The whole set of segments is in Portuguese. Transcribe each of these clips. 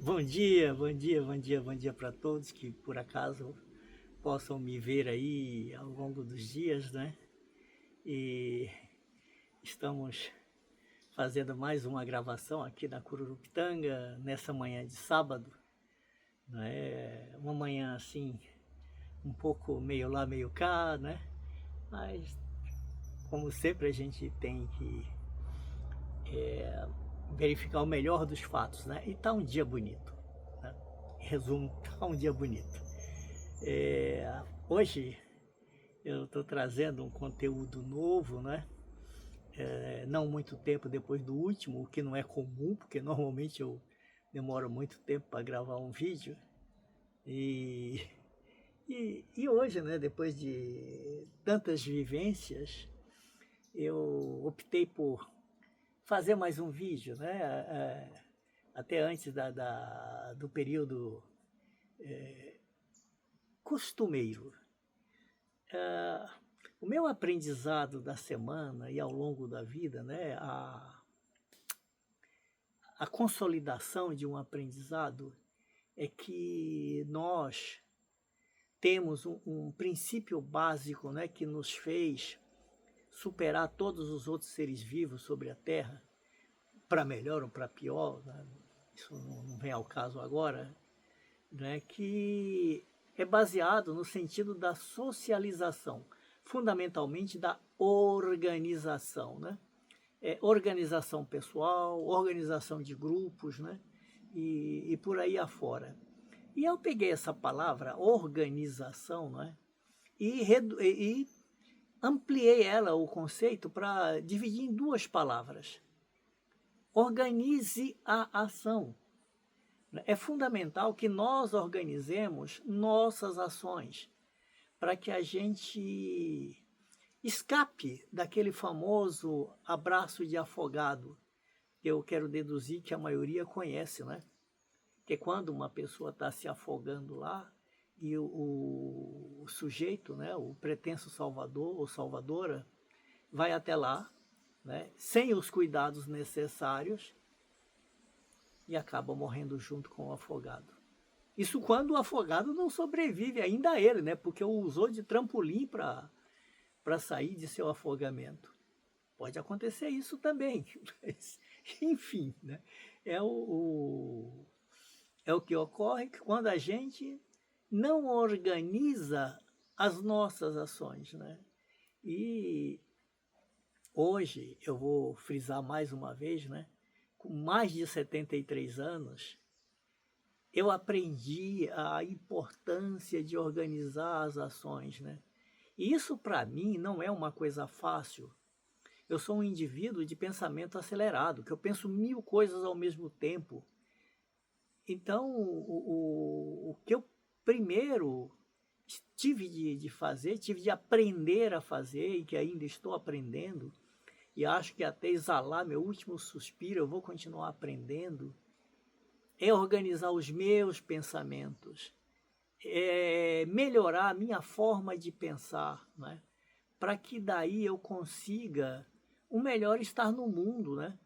Bom dia, bom dia, bom dia, bom dia para todos que por acaso possam me ver aí ao longo dos dias, né? E estamos fazendo mais uma gravação aqui na Cururupitanga nessa manhã de sábado, né? Uma manhã assim, um pouco meio lá, meio cá, né? Mas como sempre a gente tem que verificar o melhor dos fatos, né? E tá um dia bonito, né? Em resumo, tá um dia bonito. Hoje eu estou trazendo um conteúdo novo, né? Não muito tempo depois do último, o que não é comum, porque normalmente eu demoro muito tempo para gravar um vídeo. E hoje, né, depois de tantas vivências, eu optei por fazer mais um vídeo, né? Até antes do período costumeiro. O meu aprendizado da semana e ao longo da vida, né, a consolidação de um aprendizado é que nós temos um princípio básico, né, que nos fez superar todos os outros seres vivos sobre a Terra, para melhor ou para pior, né? Isso não vem ao caso agora, né, que é baseado no sentido da socialização, fundamentalmente da organização, né? Organização pessoal, organização de grupos, né? E por aí afora. E eu peguei essa palavra organização, né? E ampliei ela, o conceito, para dividir em duas palavras. Organize a ação. É fundamental que nós organizemos nossas ações para que a gente escape daquele famoso abraço de afogado, que eu quero deduzir que a maioria conhece, né? Que é quando uma pessoa está se afogando lá e o sujeito, né, o pretenso salvador ou salvadora, vai até lá, né, sem os cuidados necessários e acaba morrendo junto com o afogado. Isso quando o afogado não sobrevive ainda a ele, né? Porque o usou de trampolim para sair de seu afogamento. Pode acontecer isso também, mas, enfim, né? É o que ocorre quando a gente não organiza as nossas ações, né? E hoje eu vou frisar mais uma vez, né? Com mais de 73 anos, eu aprendi a importância de organizar as ações, né? E isso para mim não é uma coisa fácil. Eu sou um indivíduo de pensamento acelerado, que eu penso 1000 coisas ao mesmo tempo. Então, o que eu primeiro tive de fazer, tive de aprender a fazer, e que ainda estou aprendendo, e acho que até exalar meu último suspiro eu vou continuar aprendendo, é organizar os meus pensamentos, é melhorar a minha forma de pensar, né? Para que daí eu consiga um melhor estar no mundo, né?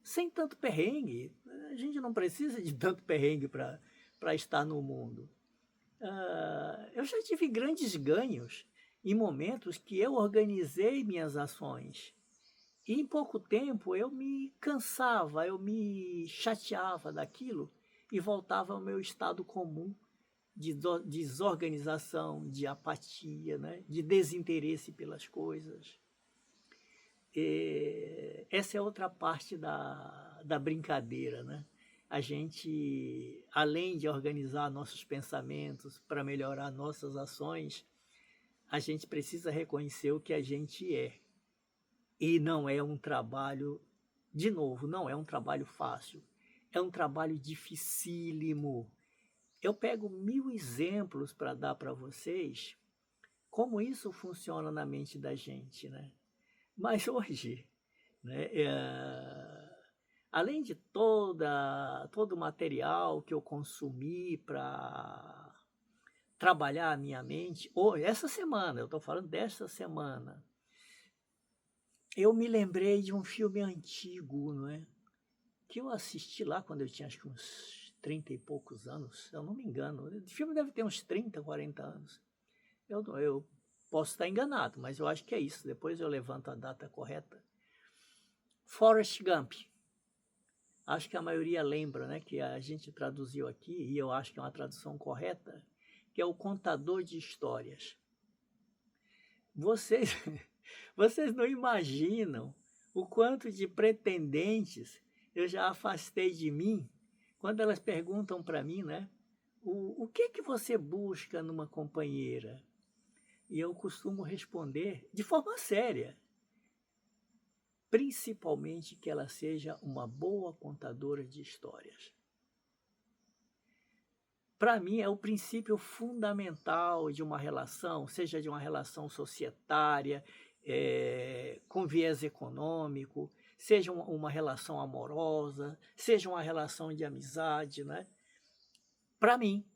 Sem tanto perrengue. A gente não precisa de tanto perrengue para estar no mundo. Eu já tive grandes ganhos em momentos que eu organizei minhas ações. E em pouco tempo eu me cansava, eu me chateava daquilo e voltava ao meu estado comum de desorganização, de apatia, né? De desinteresse pelas coisas. Essa é outra parte da brincadeira, né? A gente, além de organizar nossos pensamentos para melhorar nossas ações, a gente precisa reconhecer o que a gente é. E não é um trabalho, de novo, não é um trabalho fácil. É um trabalho dificílimo. Eu pego 1000 exemplos para dar para vocês como isso funciona na mente da gente, né? Mas hoje, né, além de todo o material que eu consumi para trabalhar a minha mente, essa semana, eu estou falando desta semana, eu me lembrei de um filme antigo, não é? Que eu assisti lá quando eu tinha acho que uns 30 e poucos anos, se eu não me engano. O filme deve ter uns 30, 40 anos. Eu posso estar enganado, mas eu acho que é isso. Depois eu levanto a data correta. Forrest Gump. Acho que a maioria lembra, né? Que a gente traduziu aqui, e eu acho que é uma tradução correta, que é o contador de histórias. Vocês, vocês não imaginam o quanto de pretendentes eu já afastei de mim quando elas perguntam para mim, né? O que que você busca numa companheira? E eu costumo responder de forma séria, principalmente que ela seja uma boa contadora de histórias. Para mim, é o princípio fundamental de uma relação, seja de uma relação societária, com viés econômico, seja uma relação amorosa, seja uma relação de amizade, né? Para mim,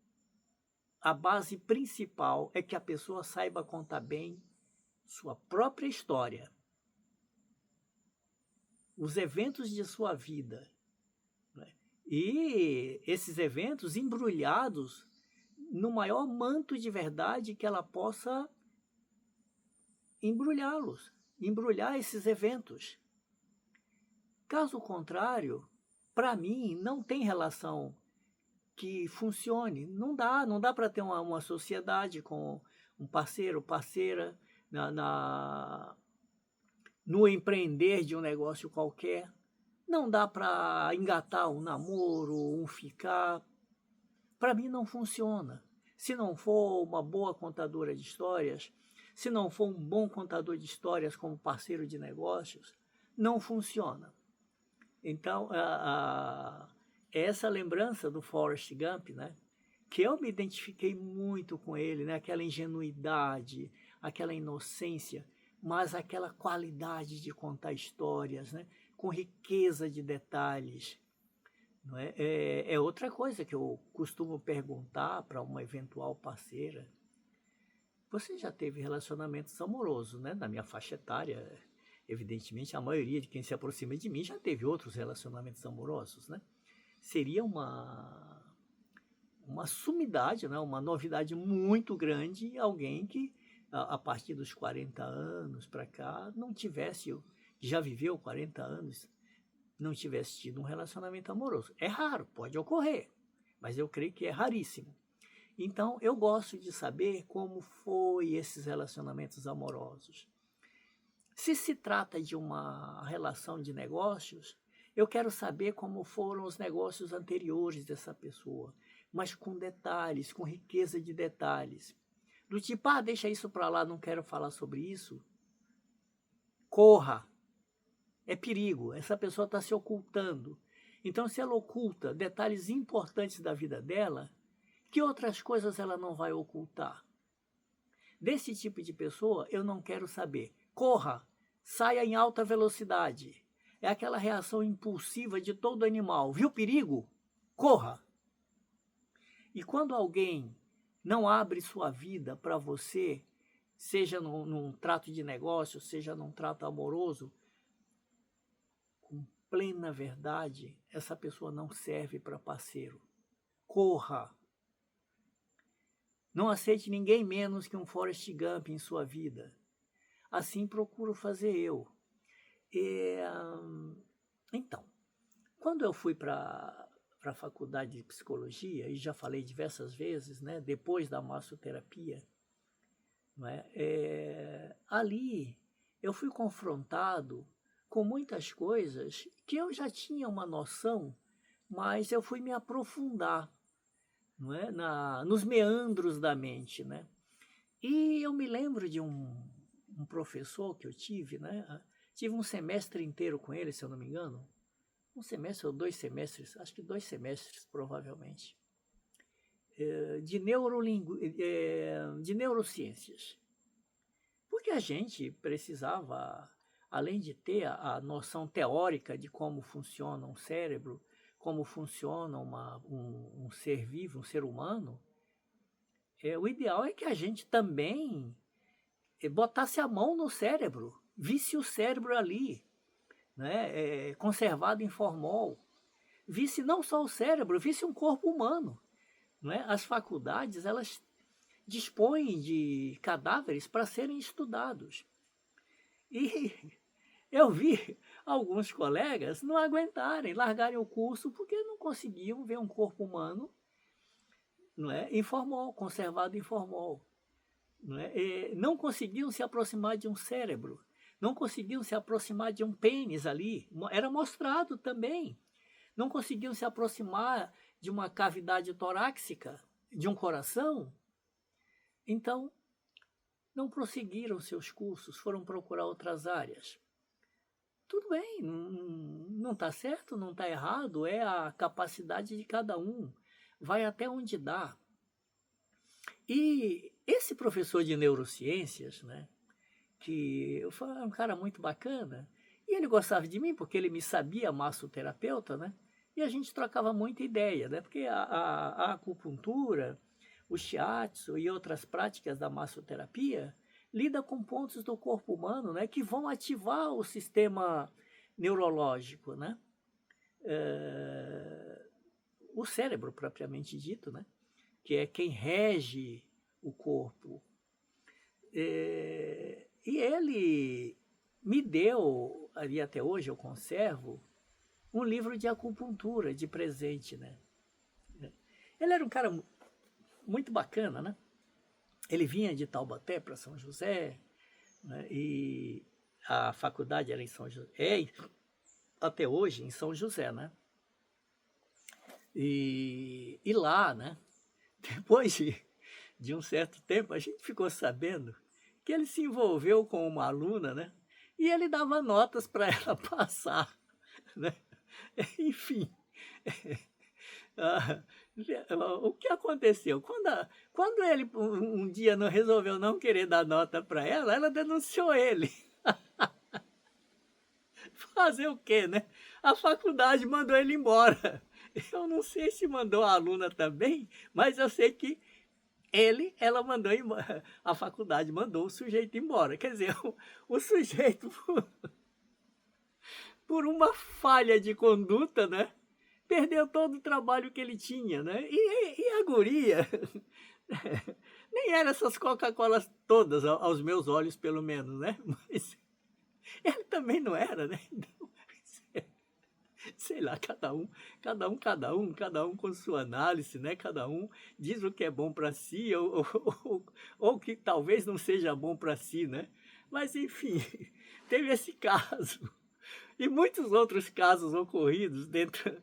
a base principal é que a pessoa saiba contar bem sua própria história, os eventos de sua vida, né? E esses eventos embrulhados no maior manto de verdade que ela possa embrulhá-los, embrulhar esses eventos. Caso contrário, para mim, não tem relação que funcione. Não dá para ter uma sociedade com um parceiro, parceira, no empreender de um negócio qualquer. Não dá para engatar um namoro, um ficar. Para mim não funciona. Se não for uma boa contadora de histórias, se não for um bom contador de histórias como parceiro de negócios, não funciona. Então, essa lembrança do Forrest Gump, né? Que eu me identifiquei muito com ele, né? Aquela ingenuidade, aquela inocência, mas aquela qualidade de contar histórias, né? Com riqueza de detalhes. Não é? É outra coisa que eu costumo perguntar para uma eventual parceira. Você já teve relacionamentos amorosos, né? Na minha faixa etária, evidentemente, a maioria de quem se aproxima de mim já teve outros relacionamentos amorosos, né? Seria uma sumidade, né? Uma novidade muito grande alguém que, a partir dos 40 anos para cá, não tivesse, já viveu 40 anos, não tivesse tido um relacionamento amoroso. É raro, pode ocorrer, mas eu creio que é raríssimo. Então, eu gosto de saber como foi esses relacionamentos amorosos. Se trata de uma relação de negócios, eu quero saber como foram os negócios anteriores dessa pessoa, mas com detalhes, com riqueza de detalhes. Do tipo, deixa isso para lá, não quero falar sobre isso. Corra. É perigo, essa pessoa está se ocultando. Então, se ela oculta detalhes importantes da vida dela, que outras coisas ela não vai ocultar? Desse tipo de pessoa, eu não quero saber. Corra, saia em alta velocidade. É aquela reação impulsiva de todo animal. Viu perigo? Corra. E quando alguém não abre sua vida para você, seja num trato de negócio, seja num trato amoroso, com plena verdade, essa pessoa não serve para parceiro. Corra. Não aceite ninguém menos que um Forrest Gump em sua vida. Assim procuro fazer eu. Então, quando eu fui para a faculdade de psicologia, e já falei diversas vezes, né, depois da massoterapia, não é? Ali eu fui confrontado com muitas coisas que eu já tinha uma noção, mas eu fui me aprofundar, não é? Nos meandros da mente, né? E eu me lembro de um professor que eu tive, né? Tive um semestre inteiro com ele, se eu não me engano. Um semestre ou 2 semestres, acho que 2 semestres, provavelmente. De neurociências. Porque a gente precisava, além de ter a noção teórica de como funciona um cérebro, como funciona um ser vivo, um ser humano, o ideal é que a gente também botasse a mão no cérebro, visse o cérebro ali, né, conservado em formol, visse não só o cérebro, visse um corpo humano. Né? As faculdades, elas dispõem de cadáveres para serem estudados. E eu vi alguns colegas não aguentarem, largarem o curso porque não conseguiam ver um corpo humano, não é, em formol, conservado em formol. Não é? E não conseguiam se aproximar de um cérebro, não conseguiam se aproximar de um pênis ali, era mostrado também. Não conseguiam se aproximar de uma cavidade torácica, de um coração. Então, não prosseguiram seus cursos, foram procurar outras áreas. Tudo bem, não está certo, não está errado, é a capacidade de cada um, vai até onde dá. E esse professor de neurociências, né, que foi um cara muito bacana, e ele gostava de mim porque ele me sabia massoterapeuta, né, e a gente trocava muita ideia, né, porque a acupuntura, o shiatsu e outras práticas da massoterapia lida com pontos do corpo humano, né, que vão ativar o sistema neurológico, né? O cérebro propriamente dito, né? Que é quem rege o corpo. E ele me deu, ali até hoje eu conservo, um livro de acupuntura de presente, né? Ele era um cara muito bacana, né? Ele vinha de Taubaté para São José, né? E a faculdade era em São José, até hoje em São José, né? E lá, né? Depois de um certo tempo, a gente ficou sabendo que ele se envolveu com uma aluna, né? E ele dava notas para ela passar, né? Enfim, o que aconteceu? Quando ele um dia não resolveu não querer dar nota para ela denunciou ele. Fazer o quê, né? A faculdade mandou ele embora. Eu não sei se mandou a aluna também, mas eu sei que ela mandou embora. A faculdade mandou o sujeito embora. Quer dizer, o sujeito, por uma falha de conduta, né? Perdeu todo o trabalho que ele tinha, né? E a guria nem era essas Coca-Colas todas, aos meus olhos, pelo menos, né? Mas ele também não era, né? Então, sei lá, cada um com sua análise, né? Cada um diz o que é bom para si ou que talvez não seja bom para si, né? Mas, enfim, teve esse caso. E muitos outros casos ocorridos dentro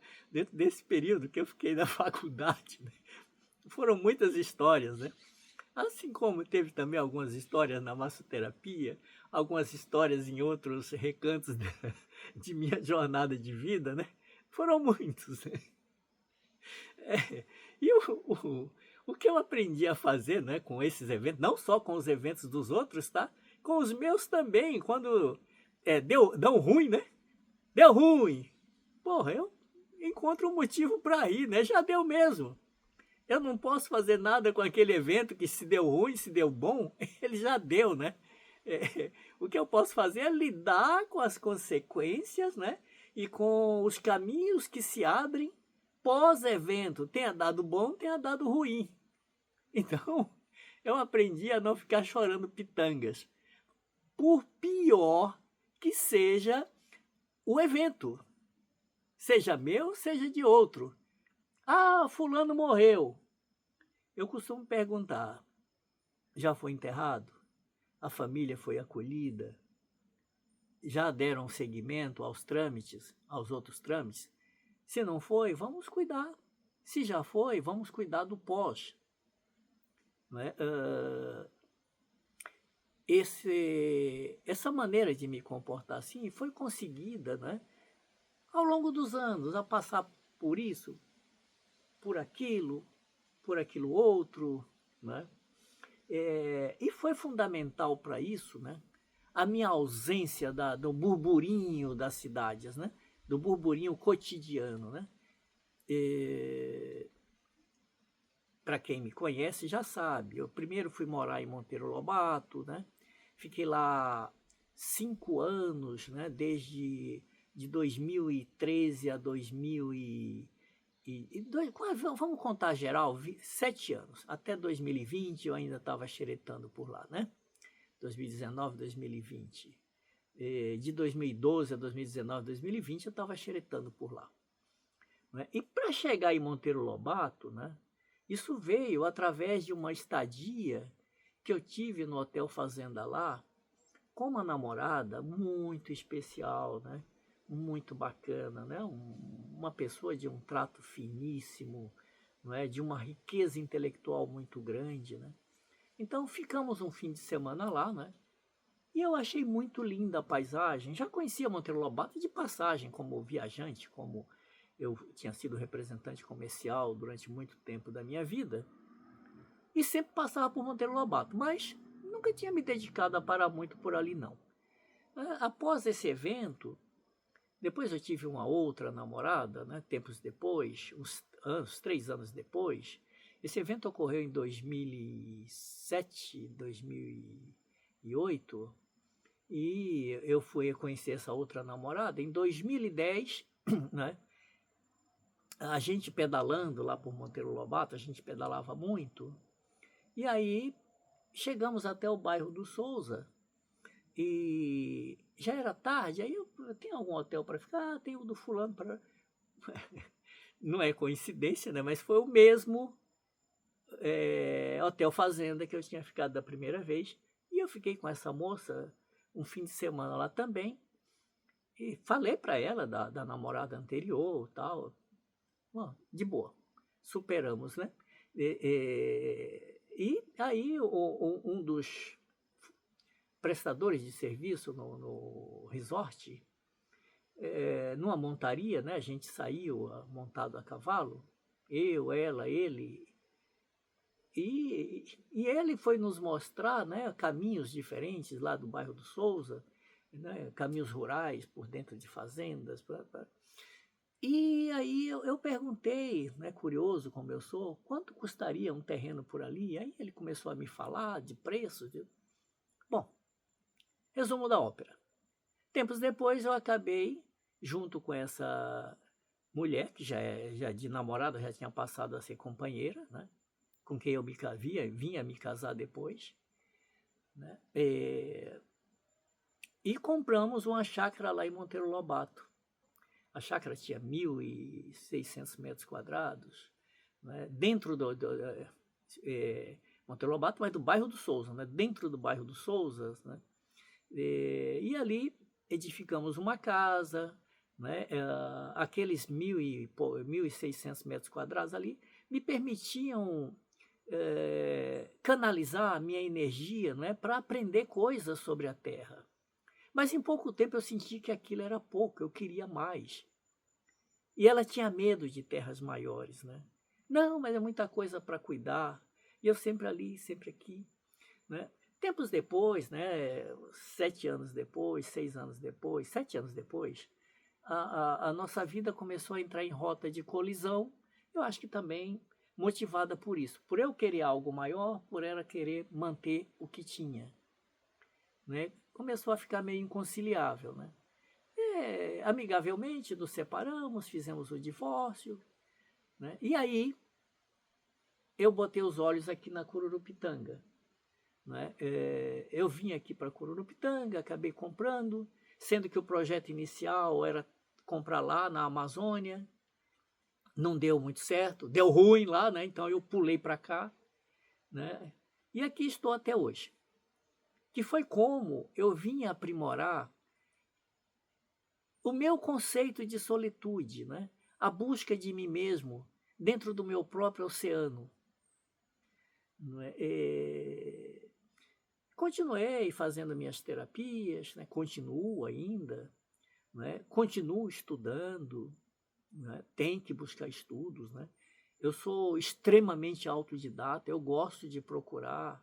desse período que eu fiquei na faculdade. Né? Foram muitas histórias, né? Assim como teve também algumas histórias na massoterapia, algumas histórias em outros recantos de minha jornada de vida, né? Foram muitos. Né? E o que eu aprendi a fazer, né, com esses eventos, não só com os eventos dos outros, tá? Com os meus também, quando deu ruim, né? Deu ruim. Porra, eu encontro um motivo para ir, né? Já deu mesmo. Eu não posso fazer nada com aquele evento que se deu ruim, se deu bom, ele já deu, né? O que eu posso fazer é lidar com as consequências, né? E com os caminhos que se abrem pós-evento, tenha dado bom, tenha dado ruim. Então, eu aprendi a não ficar chorando pitangas. Por pior que seja o evento, seja meu, seja de outro. Ah, fulano morreu. Eu costumo perguntar, já foi enterrado? A família foi acolhida? Já deram seguimento aos trâmites, aos outros trâmites? Se não foi, vamos cuidar. Se já foi, vamos cuidar do pós. Não é? Essa maneira de me comportar assim foi conseguida, né, ao longo dos anos, a passar por isso, por aquilo outro, né? E foi fundamental para isso, né, a minha ausência do burburinho das cidades, né, do burburinho cotidiano, né? Para quem me conhece já sabe, eu primeiro fui morar em Monteiro Lobato, né? Fiquei lá 5 anos, né, desde de 2013 a 2000 vamos contar geral, 7 anos. Até 2020 eu ainda estava xeretando por lá, né? 2019, 2020. De 2012 a 2019, 2020 eu estava xeretando por lá. Né? E para chegar em Monteiro Lobato, né, isso veio através de uma estadia que eu tive no Hotel Fazenda lá, com uma namorada muito especial, né? Muito bacana, né? Uma pessoa de um trato finíssimo, não é? De uma riqueza intelectual muito grande, né? Então ficamos um fim de semana lá, né? E eu achei muito linda a paisagem. Já conhecia Monteiro Lobato de passagem como viajante, como eu tinha sido representante comercial durante muito tempo da minha vida, e sempre passava por Monteiro Lobato, mas nunca tinha me dedicado a parar muito por ali, não. Após esse evento, depois eu tive uma outra namorada, né, tempos depois, uns 3 anos depois. Esse evento ocorreu em 2007, 2008, e eu fui conhecer essa outra namorada em 2010, né? A gente pedalando lá por Monteiro Lobato, a gente pedalava muito, e aí chegamos até o bairro do Souza, e já era tarde, aí eu tenho algum hotel para ficar? Tem o do fulano para... Não é coincidência, né? Mas foi o mesmo hotel fazenda que eu tinha ficado da primeira vez, e eu fiquei com essa moça um fim de semana lá também, e falei para ela da namorada anterior, tal. Bom, de boa, superamos, né? E aí um dos prestadores de serviço no resort, numa montaria, né? A gente saiu montado a cavalo, eu, ela, ele, e ele foi nos mostrar, né, caminhos diferentes lá do bairro do Souza, né, caminhos rurais por dentro de fazendas. E aí eu perguntei, né, curioso como eu sou, quanto custaria um terreno por ali? Aí ele começou a me falar de preços. Bom, resumo da ópera. Tempos depois eu acabei, junto com essa mulher, que já de namorada já tinha passado a ser companheira, né? Com quem eu vinha me casar depois, né? E compramos uma chácara lá em Monteiro Lobato. A chácara tinha 1.600 metros quadrados, né? Dentro Monteiro Lobato, mas do bairro do Souza, né? Dentro do bairro do Souza, né? E ali edificamos uma casa, né? Aqueles 1.600 metros quadrados ali me permitiam canalizar a minha energia, né, para aprender coisas sobre a Terra. Mas em pouco tempo eu senti que aquilo era pouco, eu queria mais. E ela tinha medo de terras maiores, né? Não, mas é muita coisa para cuidar. E eu sempre ali, sempre aqui, né? Tempos depois, né, 7 anos depois, 6 anos depois, 7 anos depois, a nossa vida começou a entrar em rota de colisão. Eu acho que também motivada por isso, por eu querer algo maior, por ela querer manter o que tinha, né? Começou a ficar meio inconciliável, né? Amigavelmente nos separamos, fizemos o divórcio, né? E aí eu botei os olhos aqui na Cururupitanga, né? Eu vim aqui para Cururupitanga, acabei comprando, sendo que o projeto inicial era comprar lá na Amazônia. Não deu muito certo, deu ruim lá, né? Então eu pulei para cá, né? E aqui estou até hoje. Que foi como eu vim aprimorar o meu conceito de solitude, né? A busca de mim mesmo dentro do meu próprio oceano. Não é? Continuei fazendo minhas terapias, né? Continuo ainda, né? Continuo estudando, né? Tem que buscar estudos, né? Eu sou extremamente autodidata, eu gosto de procurar.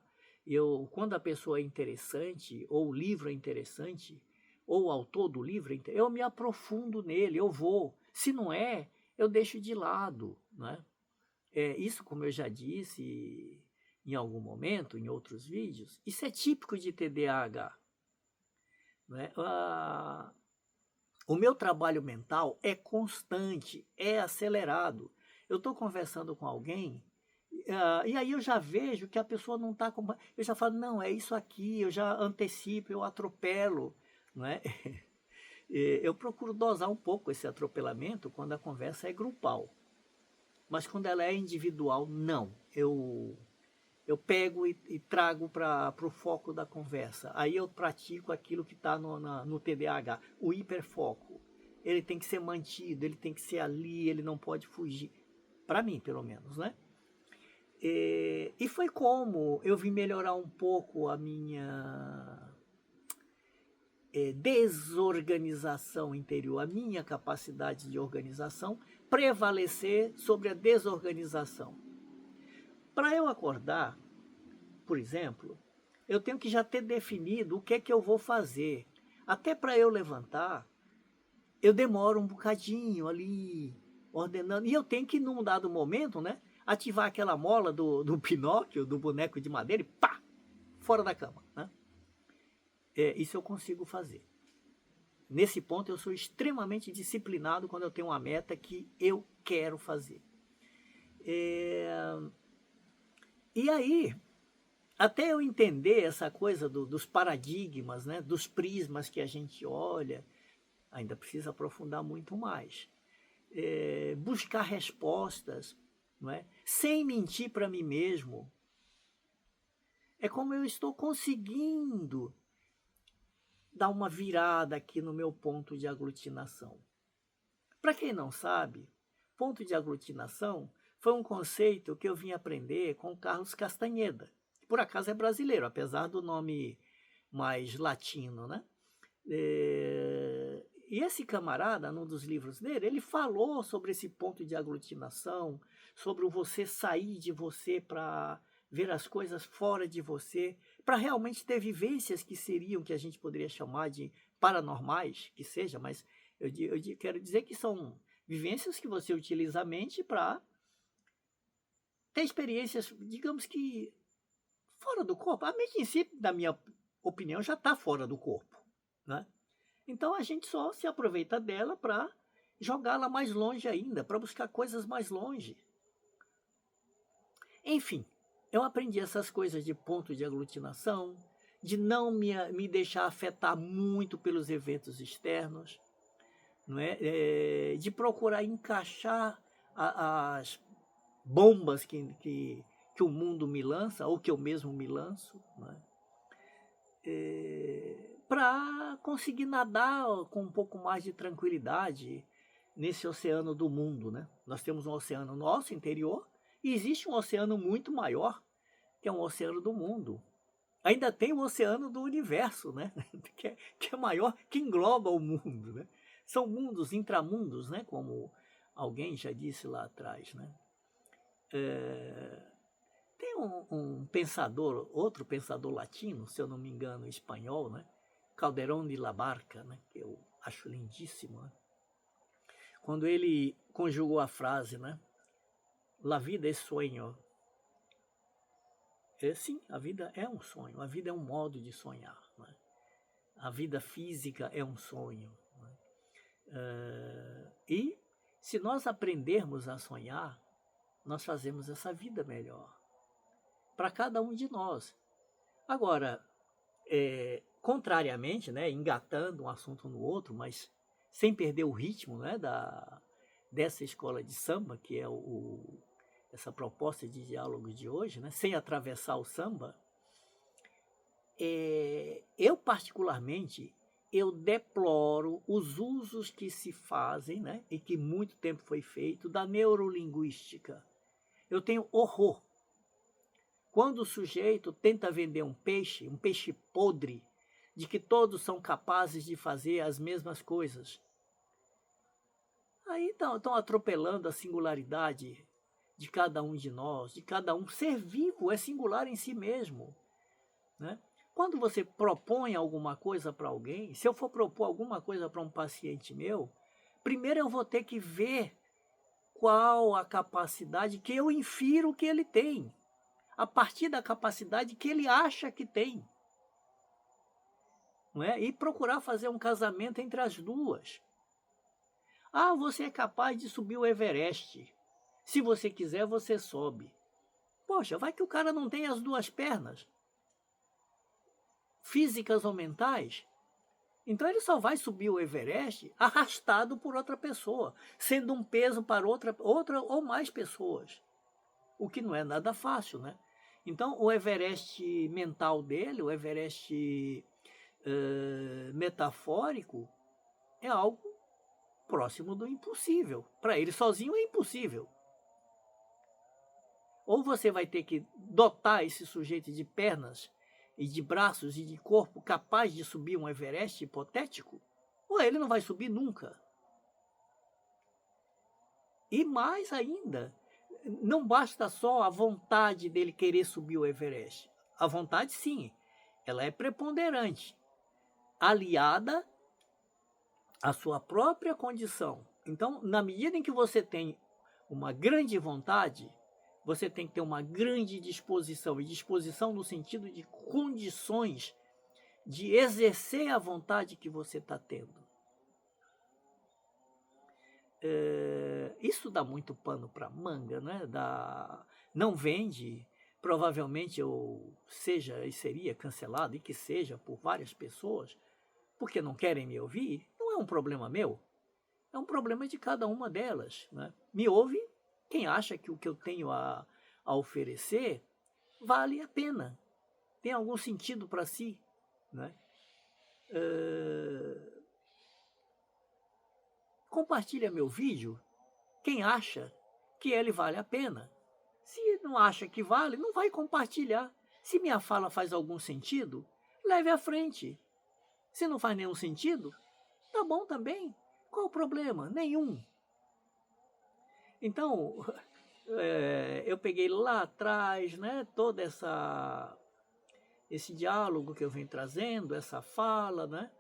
Quando a pessoa é interessante, ou o livro é interessante, ou o autor do livro, eu me aprofundo nele, eu vou. Se não é, eu deixo de lado, né? Isso, como eu já disse em algum momento, em outros vídeos, isso é típico de TDAH. né? O meu trabalho mental é constante, é acelerado. Eu estou conversando com alguém, e aí eu já vejo que a pessoa não está com. Eu já falo, não, é isso aqui, eu já antecipo, eu atropelo. Não é? Eu procuro dosar um pouco esse atropelamento quando a conversa é grupal. Mas quando ela é individual, não. Eu pego e trago para o foco da conversa. Aí eu pratico aquilo que está no TDAH, o hiperfoco. Ele tem que ser mantido, ele tem que ser ali, ele não pode fugir. Para mim, pelo menos, né? E foi como eu vim melhorar um pouco a minha desorganização interior, a minha capacidade de organização prevalecer sobre a desorganização. Para eu acordar, por exemplo, eu tenho que já ter definido o que é que eu vou fazer. Até para eu levantar, eu demoro um bocadinho ali, ordenando. E eu tenho que, num dado momento, né, ativar aquela mola do Pinóquio, do boneco de madeira, e pá, fora da cama. Né? Isso eu consigo fazer. Nesse ponto, eu sou extremamente disciplinado quando eu tenho uma meta que eu quero fazer. E aí, até eu entender essa coisa dos paradigmas, né, dos prismas que a gente olha, ainda precisa aprofundar muito mais. Buscar respostas, não é? Sem mentir para mim mesmo. É como eu estou conseguindo dar uma virada aqui no meu ponto de aglutinação. Para quem não sabe, ponto de aglutinação foi um conceito que eu vim aprender com Carlos Castanheda, que por acaso é brasileiro, apesar do nome mais latino, né? E esse camarada, num dos livros dele, ele falou sobre esse ponto de aglutinação, sobre o você sair de você para ver as coisas fora de você, para realmente ter vivências que seriam, que a gente poderia chamar de paranormais, que seja, mas eu quero dizer que são vivências que você utiliza a mente para ter experiências, digamos que, fora do corpo. A mente em si, na minha opinião, já está fora do corpo, né? Então a gente só se aproveita dela para jogá-la mais longe ainda, para buscar coisas mais longe. Enfim, eu aprendi essas coisas de ponto de aglutinação, de não me deixar afetar muito pelos eventos externos, não é? De procurar encaixar as bombas que o mundo me lança, ou que eu mesmo me lanço, não é? Para conseguir nadar com um pouco mais de tranquilidade nesse oceano do mundo, né? Nós temos um oceano nosso interior e existe um oceano muito maior, que é um oceano do mundo. Ainda tem o oceano do universo, né? que é maior, que engloba o mundo, né? São mundos, intramundos, né? Como alguém já disse lá atrás, né? Tem um pensador, outro pensador latino, se eu não me engano, espanhol, né? Calderón de la Barca, né? Que eu acho lindíssimo, né? Quando ele conjugou a frase, né? La vida es sueño. Sim, a vida é um sonho, a vida é um modo de sonhar, né? A vida física é um sonho, né? E se nós aprendermos a sonhar, nós fazemos essa vida melhor para cada um de nós. Agora, contrariamente, né, engatando um assunto no outro, mas sem perder o ritmo, né, dessa escola de samba, que é essa proposta de diálogo de hoje, né, sem atravessar o samba, eu particularmente, eu deploro os usos que se fazem, né, e que muito tempo foi feito, da neurolinguística. Eu tenho horror quando o sujeito tenta vender um peixe podre, de que todos são capazes de fazer as mesmas coisas. Aí estão atropelando a singularidade de cada um de nós, de cada um. Ser vivo é singular em si mesmo, né? Quando você propõe alguma coisa para alguém, se eu for propor alguma coisa para um paciente meu, primeiro eu vou ter que ver qual a capacidade que eu infiro que ele tem, a partir da capacidade que ele acha que tem. não é? E procurar fazer um casamento entre as duas. Ah, você é capaz de subir o Everest. Se você quiser, você sobe. Poxa, vai que o cara não tem as duas pernas, físicas ou mentais. Então ele só vai subir o Everest arrastado por outra pessoa, sendo um peso para outra ou mais pessoas, o que não é nada fácil, né? Então o Everest mental dele, o Everest metafórico, é algo próximo do impossível. Para ele sozinho é impossível. Ou você vai ter que dotar esse sujeito de pernas e de braços e de corpo capaz de subir um Everest hipotético, ou ele não vai subir nunca. E mais ainda, não basta só a vontade dele querer subir o Everest. A vontade, sim, ela é preponderante, aliada à sua própria condição. Então, na medida em que você tem uma grande vontade, você tem que ter uma grande disposição, e disposição no sentido de condições de exercer a vontade que você está tendo. Isso dá muito pano para manga, né? Não vende, provavelmente eu seja e seria cancelado, e que seja por várias pessoas, porque não querem me ouvir. Não é um problema meu, é um problema de cada uma delas, né? Me ouve quem acha que o que eu tenho a oferecer vale a pena, tem algum sentido para si, né? Compartilha meu vídeo quem acha que ele vale a pena. Se não acha que vale, não vai compartilhar. Se minha fala faz algum sentido, leve à frente. Se não faz nenhum sentido, tá bom também. Qual o problema? Nenhum. Então, eu peguei lá atrás, né, todo esse diálogo que eu venho trazendo, essa fala, né?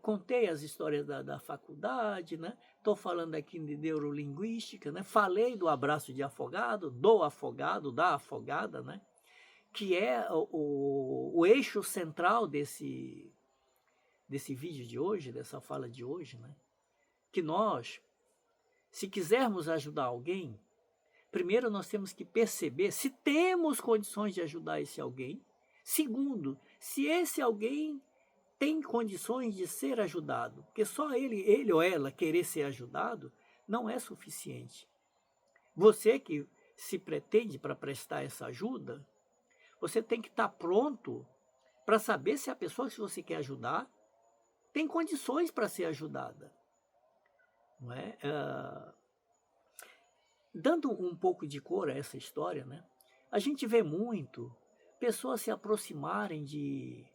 Contei as histórias da faculdade, né? Estou falando aqui de neurolinguística, né? Falei do abraço de afogado, do afogado, da afogada, né? Que é o eixo central desse vídeo de hoje, dessa fala de hoje, né? Que nós, se quisermos ajudar alguém, primeiro nós temos que perceber se temos condições de ajudar esse alguém. Segundo, se esse alguém tem condições de ser ajudado, porque só ele ou ela querer ser ajudado não é suficiente. Você que se pretende para prestar essa ajuda, você tem que estar pronto para saber se a pessoa que você quer ajudar tem condições para ser ajudada. Não é? Dando um pouco de cor a essa história, né? A gente vê muito pessoas se aproximarem de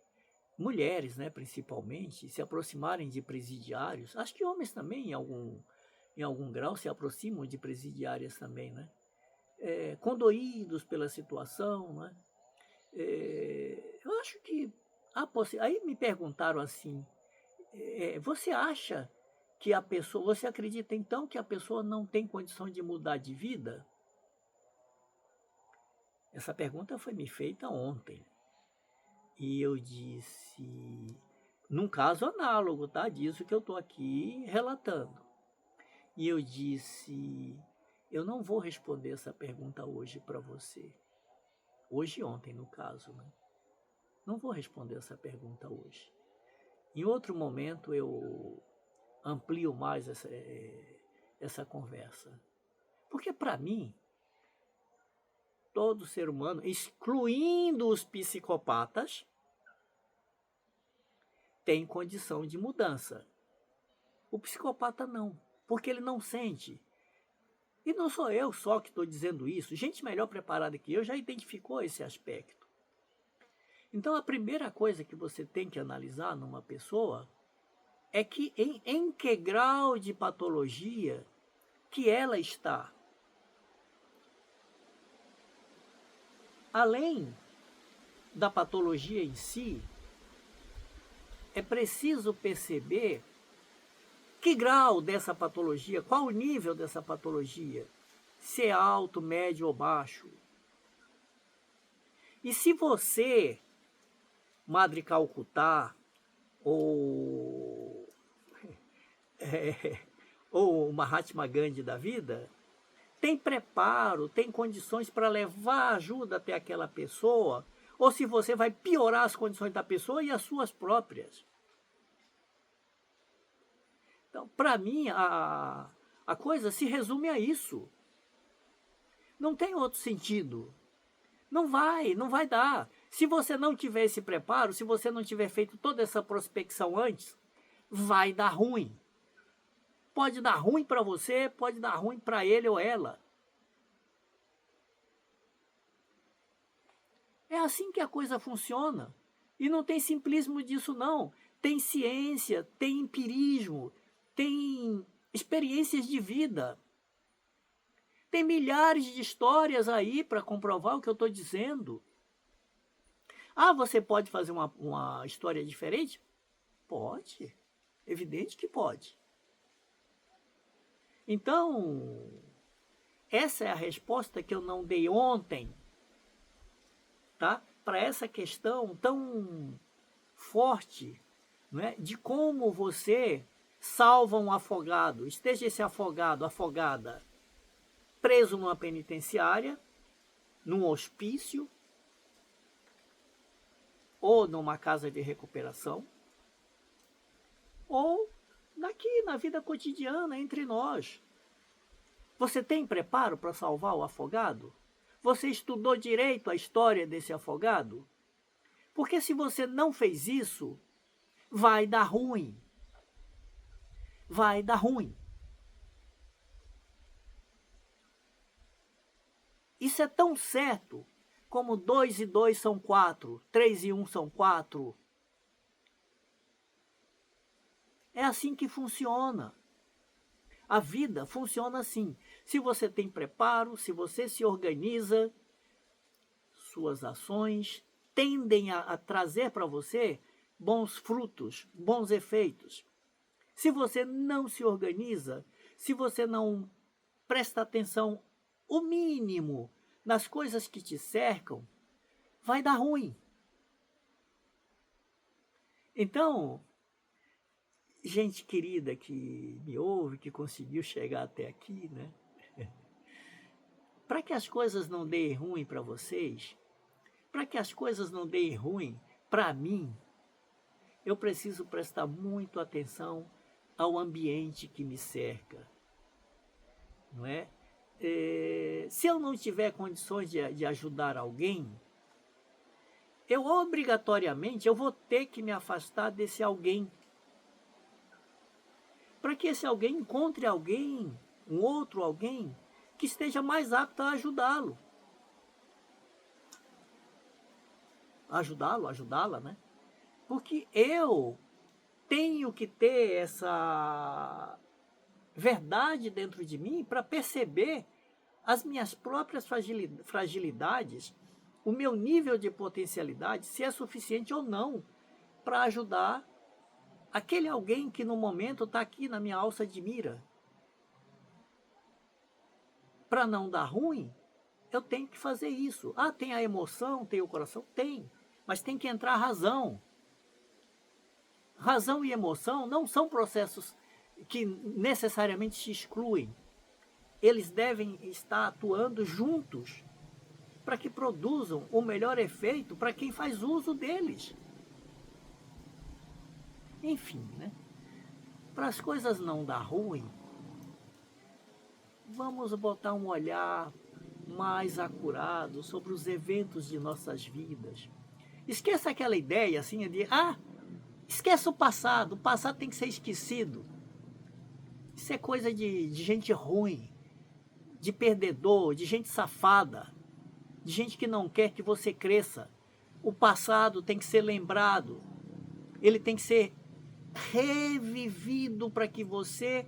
mulheres, né, principalmente, se aproximarem de presidiários. Acho que homens também, em algum grau, se aproximam de presidiárias também, né? Condoídos pela situação, né? Eu acho que aí me perguntaram assim, você acha que a pessoa, você acredita então que a pessoa não tem condição de mudar de vida? Essa pergunta foi me feita ontem. E eu disse, num caso análogo, tá? Disso que eu estou aqui relatando. E eu disse, eu não vou responder essa pergunta hoje para você. Hoje e ontem, no caso, né? Não vou responder essa pergunta hoje. Em outro momento eu amplio mais essa conversa. Porque para mim, todo ser humano, excluindo os psicopatas, tem condição de mudança. O psicopata não, porque ele não sente. E não sou eu só que estou dizendo isso. Gente melhor preparada que eu já identificou esse aspecto. Então a primeira coisa que você tem que analisar numa pessoa é que em que grau de patologia que ela está. Além da patologia em si, é preciso perceber que grau dessa patologia, qual o nível dessa patologia, se é alto, médio ou baixo. E se você Madre Calcutá, ou, ou o Mahatma Gandhi da vida, tem preparo, tem condições para levar ajuda até aquela pessoa, ou se você vai piorar as condições da pessoa e as suas próprias. Então, para mim, a coisa se resume a isso. Não tem outro sentido. Não vai dar. Se você não tiver esse preparo, se você não tiver feito toda essa prospecção antes, vai dar ruim. Pode dar ruim para você, pode dar ruim para ele ou ela. É assim que a coisa funciona. E não tem simplismo disso, não. Tem ciência, tem empirismo, tem experiências de vida. Tem milhares de histórias aí para comprovar o que eu estou dizendo. Ah, você pode fazer uma história diferente? Pode. Evidente que pode. Então, essa é a resposta que eu não dei ontem, tá? Para essa questão tão forte, né? De como você salva um afogado. Esteja esse afogado, afogada, preso numa penitenciária, num hospício, ou numa casa de recuperação, ou aqui na vida cotidiana entre nós. Você tem preparo para salvar o afogado? Você estudou direito a história desse afogado? Porque se você não fez isso, vai dar ruim. Vai dar ruim. Isso é tão certo como 2 e 2 são 4, 3 e 1 são 4. É assim que funciona. A vida funciona assim. Se você tem preparo, se você se organiza, suas ações tendem a trazer para você bons frutos, bons efeitos. Se você não se organiza, se você não presta atenção o mínimo nas coisas que te cercam, vai dar ruim. Então, gente querida que me ouve, que conseguiu chegar até aqui, né? Para que as coisas não deem ruim para vocês, para que as coisas não deem ruim para mim, eu preciso prestar muito atenção ao ambiente que me cerca, não é? Se eu não tiver condições de ajudar alguém, eu obrigatoriamente eu vou ter que me afastar desse alguém, para que esse alguém encontre alguém, um outro alguém, que esteja mais apto a ajudá-lo. Ajudá-la, né? Porque eu tenho que ter essa verdade dentro de mim para perceber as minhas próprias fragilidades, o meu nível de potencialidade, se é suficiente ou não para ajudar aquele alguém que no momento está aqui na minha alça de mira. Para não dar ruim, eu tenho que fazer isso. Ah, tem a emoção, tem o coração? Tem. Mas tem que entrar a razão. Razão e emoção não são processos que necessariamente se excluem. Eles devem estar atuando juntos para que produzam o melhor efeito para quem faz uso deles. Enfim, né? Para as coisas não dar ruim, vamos botar um olhar mais acurado sobre os eventos de nossas vidas. Esqueça aquela ideia assim de, esqueça o passado tem que ser esquecido. Isso é coisa de gente ruim, de perdedor, de gente safada, de gente que não quer que você cresça. O passado tem que ser lembrado, ele tem que ser revivido para que você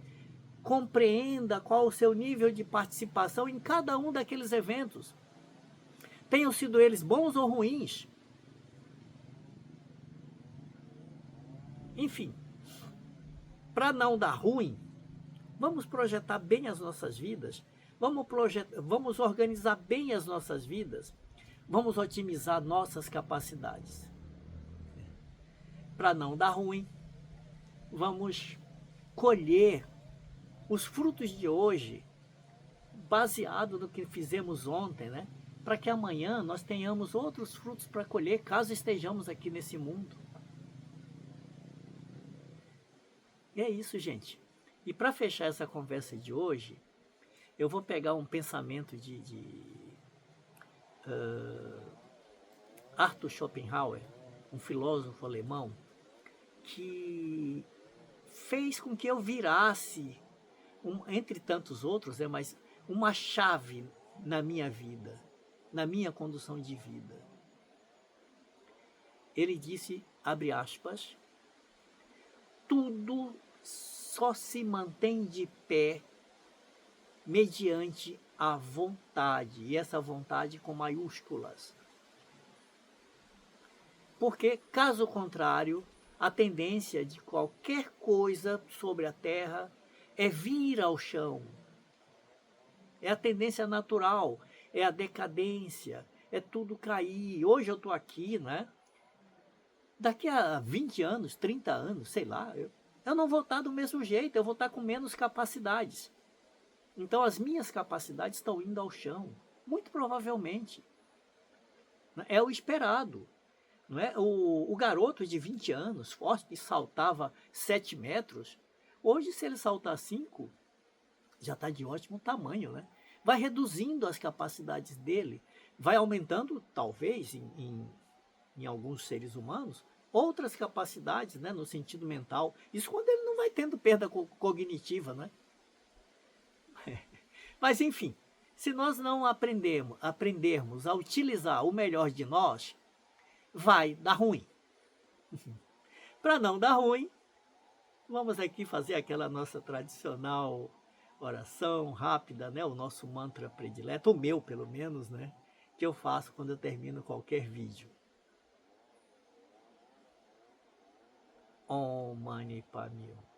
compreenda qual o seu nível de participação em cada um daqueles eventos. Tenham sido eles bons ou ruins. Enfim, para não dar ruim, vamos projetar bem as nossas vidas, vamos organizar bem as nossas vidas, vamos otimizar nossas capacidades. para não dar ruim, vamos colher os frutos de hoje, baseado no que fizemos ontem, né? Para que amanhã nós tenhamos outros frutos para colher, caso estejamos aqui nesse mundo. E é isso, gente. E para fechar essa conversa de hoje, eu vou pegar um pensamento de Arthur Schopenhauer, um filósofo alemão, que fez com que eu virasse, entre tantos outros, mas uma chave na minha vida, na minha condução de vida. Ele disse, abre aspas, tudo só se mantém de pé mediante a vontade, e essa vontade com maiúsculas. Porque, caso contrário, a tendência de qualquer coisa sobre a terra é vir ao chão. É a tendência natural, é a decadência, é tudo cair. Hoje eu estou aqui, né? Daqui a 20 anos, 30 anos, sei lá, eu não vou estar do mesmo jeito, eu vou estar com menos capacidades. Então as minhas capacidades estão indo ao chão, muito provavelmente. É o esperado. Não é? O garoto de 20 anos, forte, que saltava 7 metros, hoje se ele saltar 5, já está de ótimo tamanho, né? Vai reduzindo as capacidades dele, vai aumentando, talvez, em alguns seres humanos, outras capacidades, né, no sentido mental. Isso quando ele não vai tendo perda cognitiva, né? Mas, enfim, se nós não aprendermos a utilizar o melhor de nós, vai dar ruim. Para não dar ruim, vamos aqui fazer aquela nossa tradicional oração rápida, né? O nosso mantra predileto, o meu pelo menos, né? Que eu faço quando eu termino qualquer vídeo. Om Mani Padme Hum.